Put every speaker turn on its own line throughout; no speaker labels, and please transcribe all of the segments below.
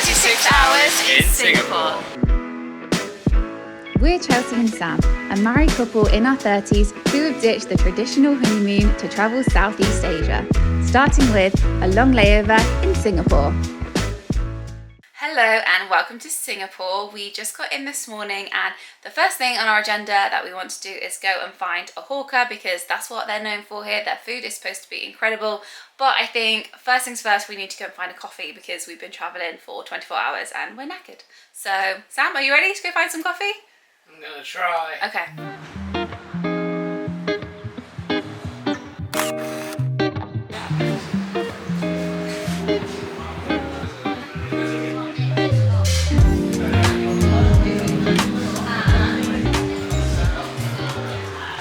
96 hours in Singapore.
We're Chelsea and Sam, a married couple in our 30s who have ditched the traditional honeymoon to travel Southeast Asia, starting with a long layover in Singapore. Hello and welcome to Singapore. We just got in this morning and the first thing on our agenda that we want to do is go and find a hawker because that's what they're known for here. Their food is supposed to be incredible, but I think first things first, we need to go and find a coffee because we've been traveling for 24 hours and we're knackered. So Sam, are you ready to go find some coffee?
I'm gonna try.
Okay.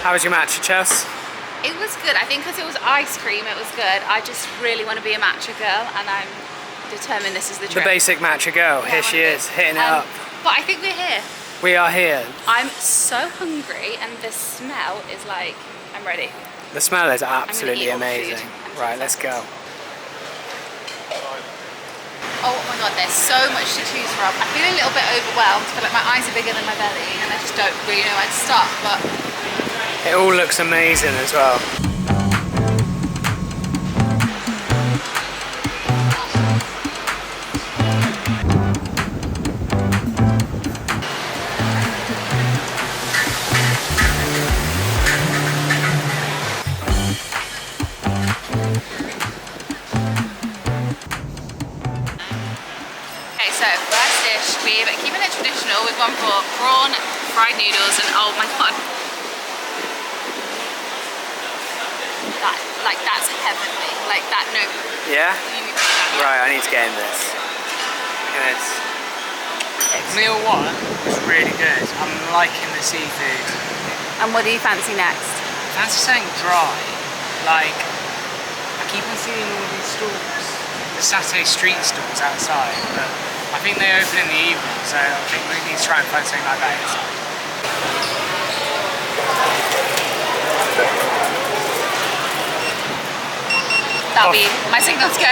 How was your matcha, Chelsea?
It was good. I think because it was ice cream, it was good. I just really want to be a matcha girl and I'm determined this is the
The
trip.
basic matcha girl.
Yeah,
Here she is, hitting it up.
But I think we're here.
We are here.
I'm so hungry and the smell is like, I'm ready.
The smell is absolutely
eat all the
amazing.
food.
Right, let's go.
Oh my god, there's so much to choose from. I feel a little bit overwhelmed. I feel like my eyes are bigger than my belly and I just don't really know where to start. But
It all looks amazing as well.
okay, so first dish, we're keeping it traditional. We've gone for prawn, fried noodles, and oh my god. That's heavenly. Like that, no.
Yeah?
You need to do that, yeah.
Right, I need to get in this. Look at this. Meal one was really good. I'm liking the seafood.
And what do you fancy next?
Fancy something dry. Like, I keep on seeing all these stalls, the Satay street stalls outside, but I think they open in the evening, so I think we need to try and find something like that inside.
That'll be my signal to go.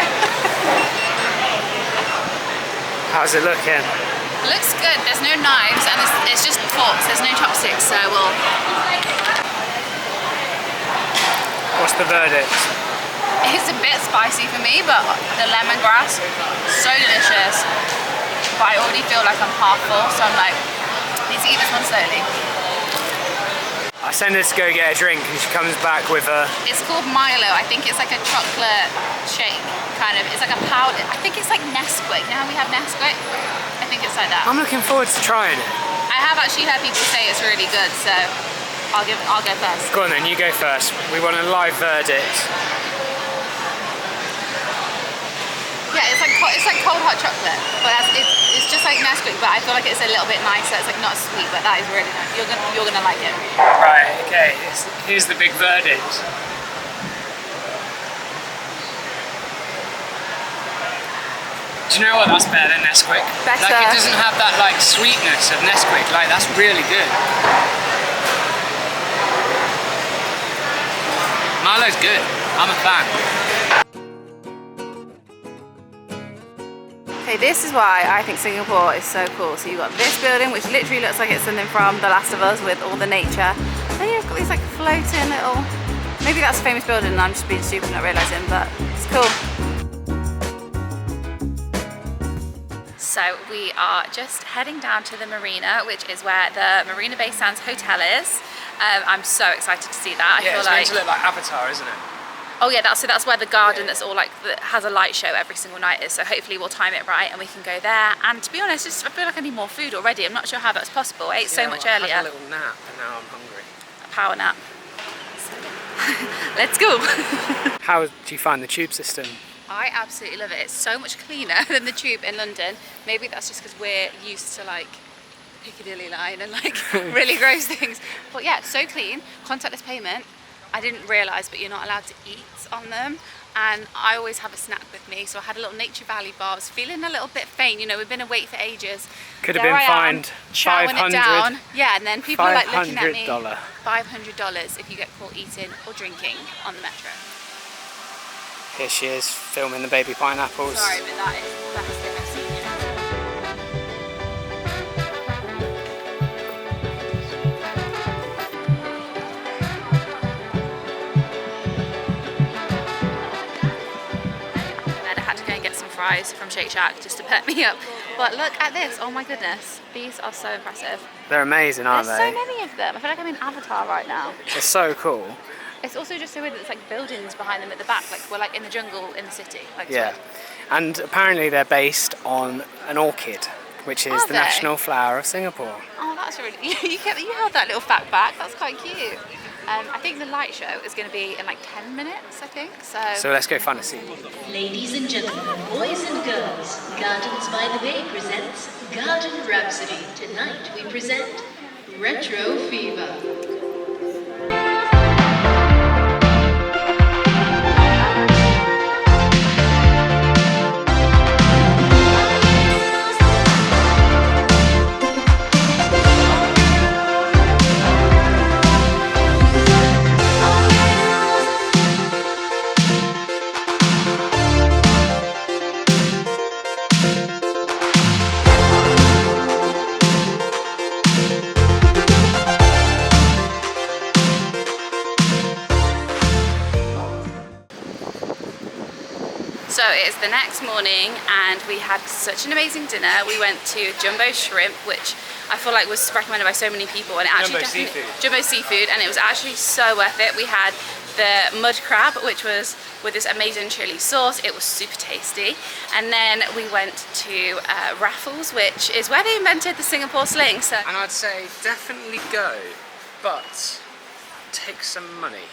How's it looking?
It looks good. There's no knives and it's just forks. There's no chopsticks, so we'll...
What's the verdict?
It's a bit spicy for me, but the lemongrass, so delicious. But I already feel like I'm half full, so I'm like, need to eat this one slowly.
I send her to go get a drink and she comes back with a...
It's called Milo. I think it's like a chocolate shake, kind of. It's like a powder. I think it's like Nesquik. You know how we have Nesquik? I think it's like that.
I'm looking forward to trying it.
I have actually heard people say it's really good, so I'll go first.
Go on then, you go first. We want a live verdict.
Yeah, it's like cold hot chocolate, but it's just like Nesquik, but I feel like it's a little bit nicer. It's like not sweet, but that is really nice. You're gonna like it.
Right, okay, here's the big verdict. Do you know what? That's better than Nesquik.
Better.
Like, it doesn't have that like sweetness of Nesquik. Like, that's really good. Milo's good. I'm a fan.
Okay, this is why I think Singapore is so cool. So you've got this building, which literally looks like it's something from The Last of Us with all the nature. And you've got these like floating little, maybe that's a famous building and I'm just being stupid not realising, but it's cool. So we are just heading down to the marina, which is where the Marina Bay Sands Hotel is. I'm so excited to see that.
Yeah, it's meant to look like Avatar, isn't it?
Oh yeah, that's where the garden that's all like that has a light show every single night is. So hopefully we'll time it right and we can go there. And to be honest, I feel like I need more food already. I'm not sure how that's possible. I ate so much earlier.
I had a little nap and now I'm hungry.
A power nap. So, let's go.
How do you find the tube system?
I absolutely love it. It's so much cleaner than the tube in London. Maybe that's just because we're used to like Piccadilly line and like really gross things. But yeah, it's so clean. Contactless payment. I didn't realise, but you're not allowed to eat on them. And I always have a snack with me, so I had a little Nature Valley bar. I was feeling a little bit faint, you know, we've been awake for ages.
Could have been fined $500.
Yeah, and then people are like looking at me.
$500.
$500 if you get caught eating or drinking on the metro.
Here she is, filming the baby pineapples.
Sorry, but that is the best thing I've seen. fries from Shake Shack just to pep me up. But look at this, oh my goodness. These are so impressive.
They're amazing, aren't
There's
they?
so many of them. I feel like I'm in Avatar right now.
It's so cool.
It's also just so weird that there's like buildings behind them at the back, like we're like in the jungle in the city. Like,
Yeah. And apparently they're based on an orchid, which is
Are
the
they?
national flower of Singapore.
Oh, that's really, you held that little fact back. That's quite cute. I think the light show is going to be in like 10 minutes, I think.
So let's go find a seat.
Ladies and gentlemen, boys and girls, Gardens by the Bay presents Garden Rhapsody. Tonight we present Retro Fever.
So it's the next morning and we had such an amazing dinner. We went to Jumbo Shrimp, which I feel like was recommended by so many people, and it actually Jumbo Seafood, and it was actually so worth it. We had the mud crab, which was with this amazing chili sauce. It was super tasty. And then we went to Raffles, which is where they invented the Singapore sling. So
And I'd say definitely go, but take some money.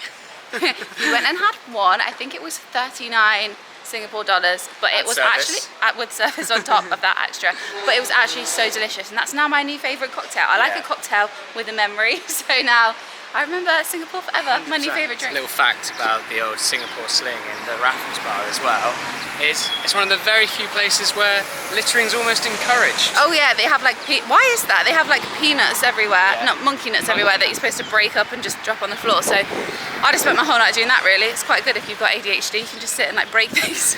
we went and had one. I think it was 39 Singapore dollars, but it was actually with service on top of that extra. But it was actually so delicious, and that's now my new favourite cocktail. I like a cocktail with a memory, so now I remember Singapore forever. 100%. My new favourite drink.
A little fact about the old Singapore sling in the Raffles bar as well is it's one of the very few places where littering's almost encouraged.
Oh yeah, they have like, why is that? They have like peanuts everywhere, not monkey nuts everywhere that you're supposed to break up and just drop on the floor. So I just spent my whole night doing that really. It's quite good if you've got ADHD, you can just sit and like break things.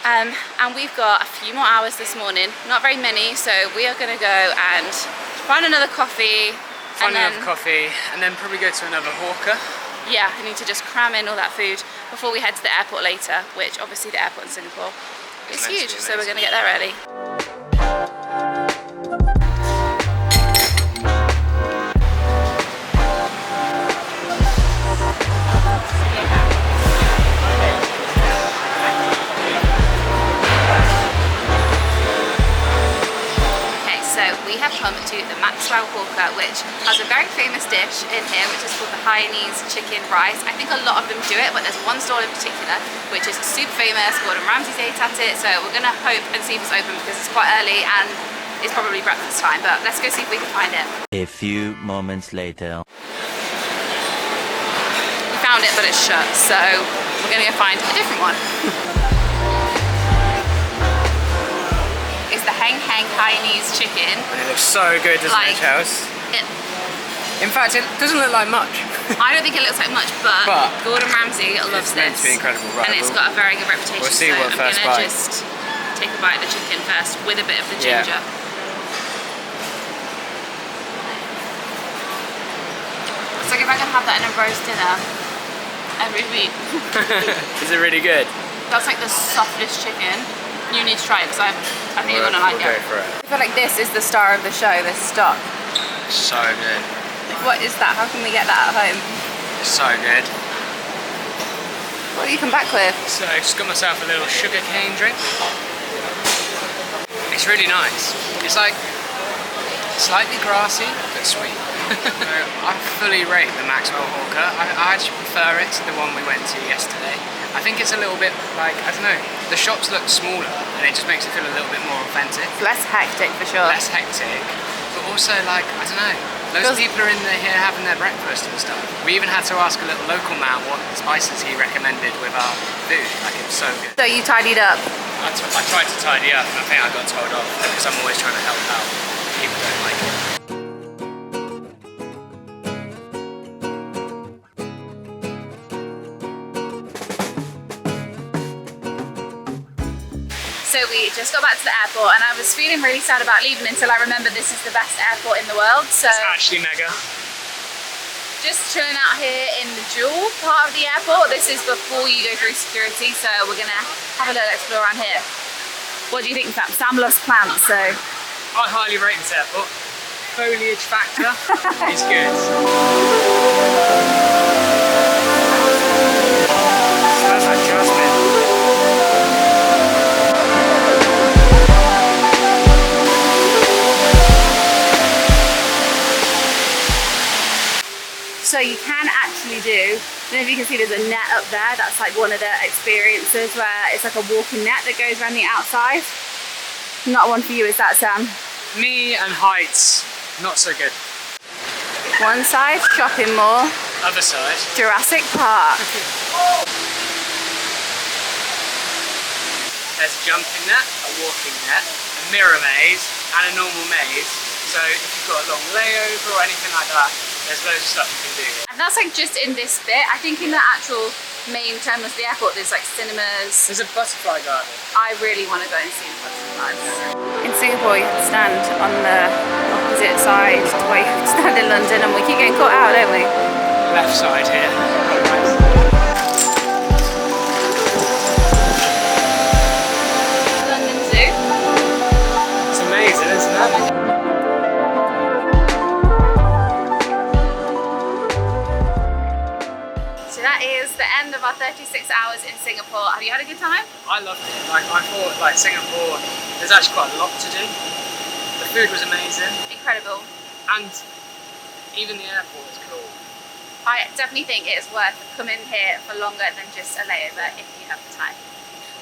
And we've got a few more hours this morning, not very many, so we are gonna go and find another coffee.
Find another coffee and then probably go to another hawker.
Yeah, we need to just cram in all that food before we head to the airport later, which obviously the airport in Singapore is huge, so we're gonna get there early. We have come to the Maxwell Hawker, which has a very famous dish in here, which is called the Hainanese chicken rice. I think a lot of them do it, but there's one stall in particular which is super famous. Gordon Ramsay's ate at it, so we're gonna hope and see if it's open because it's quite early and it's probably breakfast time. But let's go see if we can find it.
A few moments later.
We found it, but it's shut, so we're gonna go find a different one. It's the Hang Hainanese chicken.
And it looks so good, doesn't it, Chels? In fact, it doesn't look like much.
I don't think it looks like much, but Gordon Ramsay loves
it's
this.
meant to be incredible, right?
And it's got a very good reputation.
We'll see
so
what first bite.
I'm gonna just take a bite of the chicken first with a bit of the ginger. It's like if I could have that in a roast dinner every week.
Is it really good?
That's like the softest chicken. You need to try it because I think you're gonna like it.
Go for it.
I feel like this is the star of the show, this stock.
So good.
What is that? How can we get that at home?
So good.
What do you come back with?
So I just got myself a little sugar cane drink. It's really nice. It's like slightly grassy but sweet. I fully rate the Maxwell Hawker. I actually prefer it to the one we went to yesterday. I think it's a little bit like, I don't know, the shops look smaller and it just makes it feel a little bit more authentic.
Less hectic for sure.
Less hectic, but also like, I don't know, loads of people are in here having their breakfast and stuff. We even had to ask a little local man what spices he recommended with our food. Like, it was so good.
So you tidied up?
I tried to tidy up and I think I got told off because I'm always trying to help out. People don't like it.
So we just got back to the airport and I was feeling really sad about leaving until I remembered this is the best airport in the world. So
it's actually mega.
Just chilling out here in the jewel part of the airport. This is before you go through security, so we're gonna have a little explore around here. What do you think, Sam? Sam loves plants, so...
I highly rate this airport. Foliage factor is good. Smells like jasmine.
So you can actually do, I don't know if you can see there's a net up there, that's like one of the experiences where it's like a walking net that goes around the outside. Not one for you, is that, Sam?
Me and heights, not so good.
One side, shopping mall,
Other side.
Jurassic Park.
There's a jumping net, a walking net, a mirror maze, and a normal maze. So if you've got a long layover or anything like that, there's loads of stuff you can do.
And that's like just in this bit. I think in the actual main terminus of the airport, there's like cinemas.
There's a butterfly garden.
I really want to go and see the butterflies. In Singapore, you have to stand on the opposite side to where you have to stand in London, and we keep getting caught out, don't we?
Left side here.
London Zoo.
It's amazing, isn't it?
So that is the end of our 36 hours in Singapore. Have you had a good time?
I loved it. Like I thought, like Singapore, there's actually quite a lot to do. The food was amazing,
Incredible.
and even the airport was cool.
I definitely think it is worth coming here for longer than just a layover if you have the time.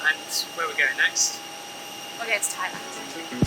And where we're going next?
We'll go to Thailand.